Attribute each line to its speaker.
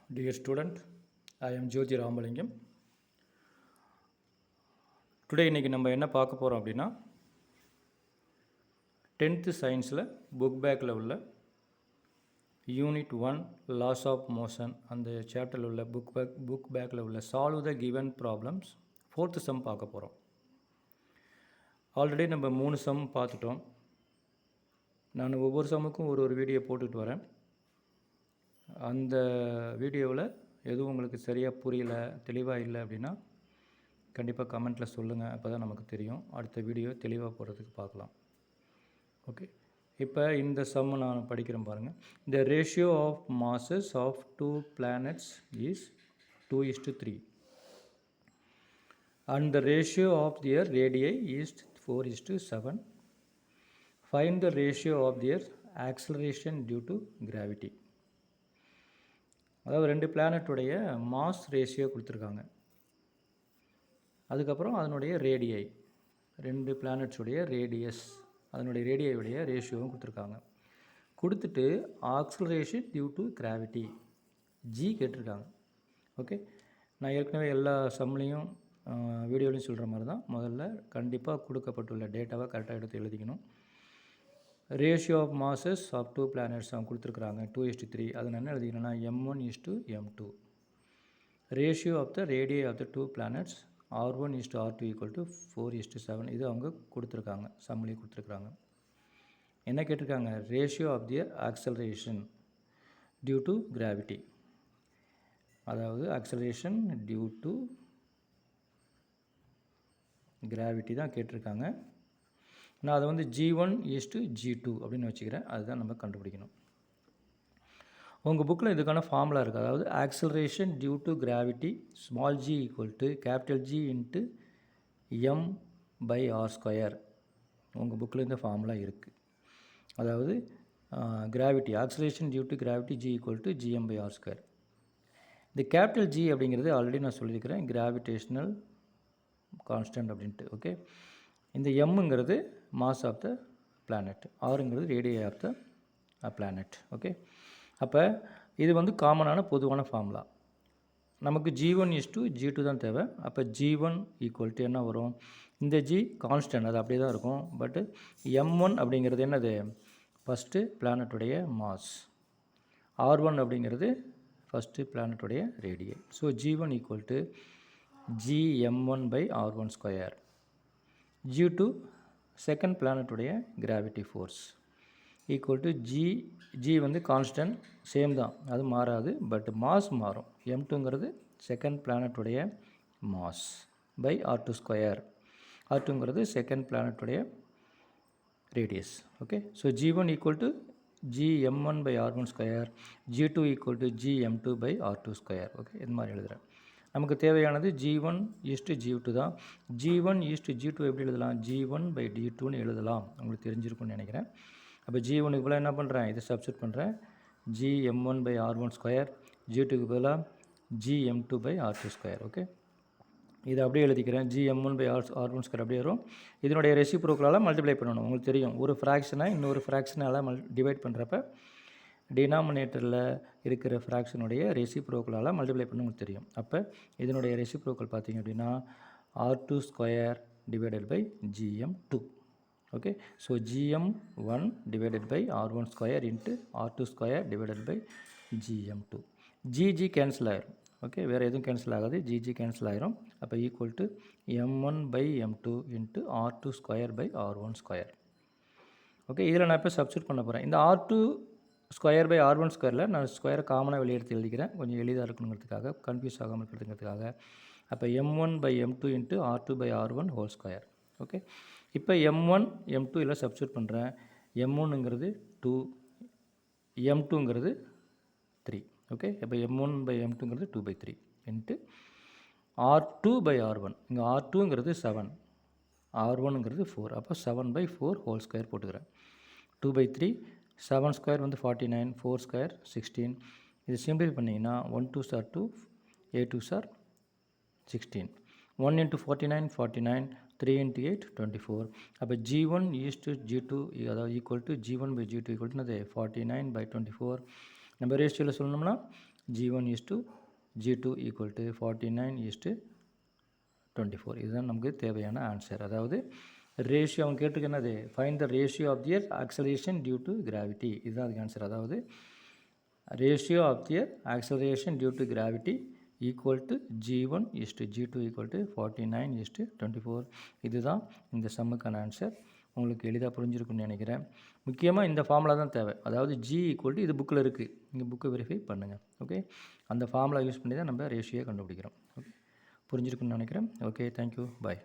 Speaker 1: Dear student, I am Jyothi Ramalingam. Today இன்னைக்கு நம்ம என்ன பார்க்க போகிறோம் அப்படின்னா 10th சயின்ஸில் புக் பேக்கில் உள்ள யூனிட் 1 லாஸ் ஆஃப் மோஷன் அந்த சாப்டரில் உள்ள புக் பேக்கில் உள்ள solve the given problems 4th sum பார்க்க போகிறோம். ஆல்ரெடி நம்ம 3 சம் பார்த்துட்டோம். நான் ஒவ்வொரு சம்முக்கும் ஒரு வீடியோ போட்டுட்டு வரேன். அந்த வீடியோவில் எதுவும் உங்களுக்கு சரியாக புரியல தெளிவாக இல்லை அப்படின்னா கண்டிப்பாக கமெண்ட்டில் சொல்லுங்கள். அப்போ தான் நமக்கு தெரியும். அடுத்த வீடியோ தெளிவாக போகிறதுக்கு பார்க்கலாம். ஓகே, இப்போ இந்த சம் நான் படிக்கிறேன் பாருங்கள். The ratio of masses of 2 planets is 2:3 and the ratio of their radii is 4:7. Find the ratio of their acceleration due to gravity. அதாவது 2 பிளானட்டுடைய மாஸ் ரேஷியோ கொடுத்துருக்காங்க. அதுக்கப்புறம் அதனுடைய ரேடியை 2 பிளானட்ஸுடைய ரேடியஸ் அதனுடைய ரேடியோடைய ரேஷியோவும் கொடுத்துருக்காங்க. கொடுத்துட்டு acceleration due to gravity g கேட்டிருக்காங்க. Okay, நான் ஏற்கனவே எல்லா சம்லேயும் வீடியோலையும் சொல்கிற மாதிரி தான் முதல்ல கண்டிப்பாக கொடுக்கப்பட்டுள்ள டேட்டாவை கரெக்டாக எடுத்து எழுதிக்கணும். Ratio of masses of 2 planets அவங்க கொடுத்துருக்குறாங்க 2:3. அதை நான் என்ன எழுதிக்கணும்னா m1:m2. Ratio of the radii of the 2 planets r1:r2 = 4:7. இது அவங்க கொடுத்துருக்காங்க, சம்லேயே கொடுத்துருக்குறாங்க. என்ன கேட்டிருக்காங்க? Ratio of their acceleration due to gravity, அதாவது ஆக்சலரேஷன் டியூ டு கிராவிட்டி தான் கேட்டிருக்காங்க. நான் அதை g1:g2 அப்படின்னு வச்சுக்கிறேன். அதுதான் நம்ம கண்டுபிடிக்கணும். உங்கள் புக்கில் இதுக்கான ஃபார்முலா இருக்குது. அதாவது acceleration due to gravity small g = capital G × m/r². உங்கள் புக்கில் இந்த ஃபார்முலா இருக்குது. அதாவது gravity acceleration due to gravity g = gm/r². இந்த கேபிட்டல் G அப்படிங்கிறது ஆல்ரெடி நான் சொல்லியிருக்கிறேன், கிராவிடேஷ்னல் கான்ஸ்டன்ட் அப்படின்ட்டு. ஓகே, இந்த எம்ங்கிறது மாஸ் ஆஃப் த பிளானட், ஆறுங்கிறது radii of the planet. Okay, அப்போ இது காமனான பொதுவான ஃபார்முலா. நமக்கு g1:g2 தான் தேவை. அப்போ g1 = என்ன வரும்? இந்த g கான்ஸ்டன்ட், அது அப்படியே தான் இருக்கும். பட்டு m1 அப்படிங்கிறது என்னது? First பிளானட்டுடைய mass. r1 அப்படிங்கிறது ஃபஸ்ட்டு பிளானட்டுடைய radii. So g1 = gm1/r1². g2 second பிளானட்டுடைய gravity force g constant same தான், அது மாறாது. பட் மாஸ் மாறும். m2ங்கிறது செகண்ட் பிளானட்டுடைய மாஸ் பை r2². r2ங்கிறது செகண்ட் பிளானட்டுடைய radius. Okay, so g1 = gm1/r1², g2 = gm2/r2². Okay, இது மாதிரி எழுதுகிறேன். நமக்கு தேவையானது g1:g2 தான். g1:g2 எப்படி எழுதலாம்? g1/d2ன்னு எழுதலாம். உங்களுக்கு தெரிஞ்சிருக்கும்னு நினைக்கிறேன். அப்போ g1க்கு பதிலாக என்ன பண்ணுறேன்? இதை சப்ஸ்டிட் பண்ணுறேன். gm1/r1², g2க்கு பதிலாக gm2/r2². ஓகே, இதை அப்படியே எழுதிக்கிறேன். gm1/r1² அப்படியே வரும். இதனுடைய ரெசிப்ரோக்கலால் மல்டிப்ளை பண்ணணும். உங்களுக்கு தெரியும், ஒரு ஃப்ராக்ஷனை இன்னொரு ஃப்ராக்ஷனால் டிவைட் பண்ணுறப்ப டினாமினேட்டரில் இருக்கிற ஃப்ராக்ஷனுடைய ரெசிப்ரோக்கலால் மல்டிப்ளை பண்ண உங்களுக்கு தெரியும். அப்போ இதனுடைய ரெசிப்ரோக்கல் பார்த்திங்க அப்படின்னா r2² / gm2. Okay, so gm1 / r1² × r2² / gm2. g cancel ஆயிரும். ஓகே, வேறு எதுவும் கேன்சல் ஆகாது, g கேன்சல் ஆயிரும். அப்போ equal to m1/m2 × r2² / r1². Okay, இதில் நான் இப்போ சப்ஸ்டிட் பண்ண போகிறேன். இந்த r2² / r1²ல நான் ஸ்கொயரை காமனாக வெளியெடுத்து எழுதிக்கிறேன், கொஞ்சம் எளிதாக இருக்கணுங்கிறதுக்காக, கன்ஃபியூஸ் ஆகாமல் இருக்கிறதுங்கிறதுக்காக. அப்போ m1/m2 × r2/r1². ஓகே, இப்போ m1 m2 எல்லாம் சப்ஸ்டிட் பண்ணுறேன். m1ங்கிறது 2, m2ங்கிறது 3. ஓகே, இப்போ m1/m2ங்கிறது 2/3 × r2/r1. இங்கே r2ங்கிறது 7, r1ங்கிறது 4. அப்போ 7/4² போட்டுக்கிறேன். 2/3, 7² 49, 4² 16. இது சிம்பிள் பண்ணிங்கன்னா 1 2s are 2, 8 2s are 16. 1 × 49 49, 3 × 8 24. அப்போ g1:g2 அதாவது ஈக்குவல் டு g1/g2 = 49/24. நம்ம ரேஷியோவில் சொல்லணும்னா G1 is to G2 equal to 49 is to 24. இதுதான் நமக்கு தேவையான ஆன்சர். அதாவது ரேஷியோ அவங்க கேட்டிருக்கு என்னது, find the ratio of their acceleration due to gravity. இதுதான் அதுக்கு ஆன்சர். அதாவது ratio of their acceleration due to gravity equal to G1 is to G2 equal to 49 is to 24. இதுதான் இந்த சம்முக்கான ஆன்சர். உங்களுக்கு எளிதாக புரிஞ்சிருக்குன்னு நினைக்கிறேன். முக்கியமாக இந்த ஃபார்முலா தான் தேவை. அதாவது G ஈக்குவல் டு இது புக்கில் இருக்குது, நீங்கள் புக்கை வெரிஃபை பண்ணுங்கள். ஓகே, அந்த ஃபார்முலா யூஸ் பண்ணி தான் நம்ம ரேஷியோ கண்டுபிடிக்கிறோம். ஓகே, புரிஞ்சிருக்குன்னு நினைக்கிறேன். ஓகே, தேங்க்யூ, பாய்.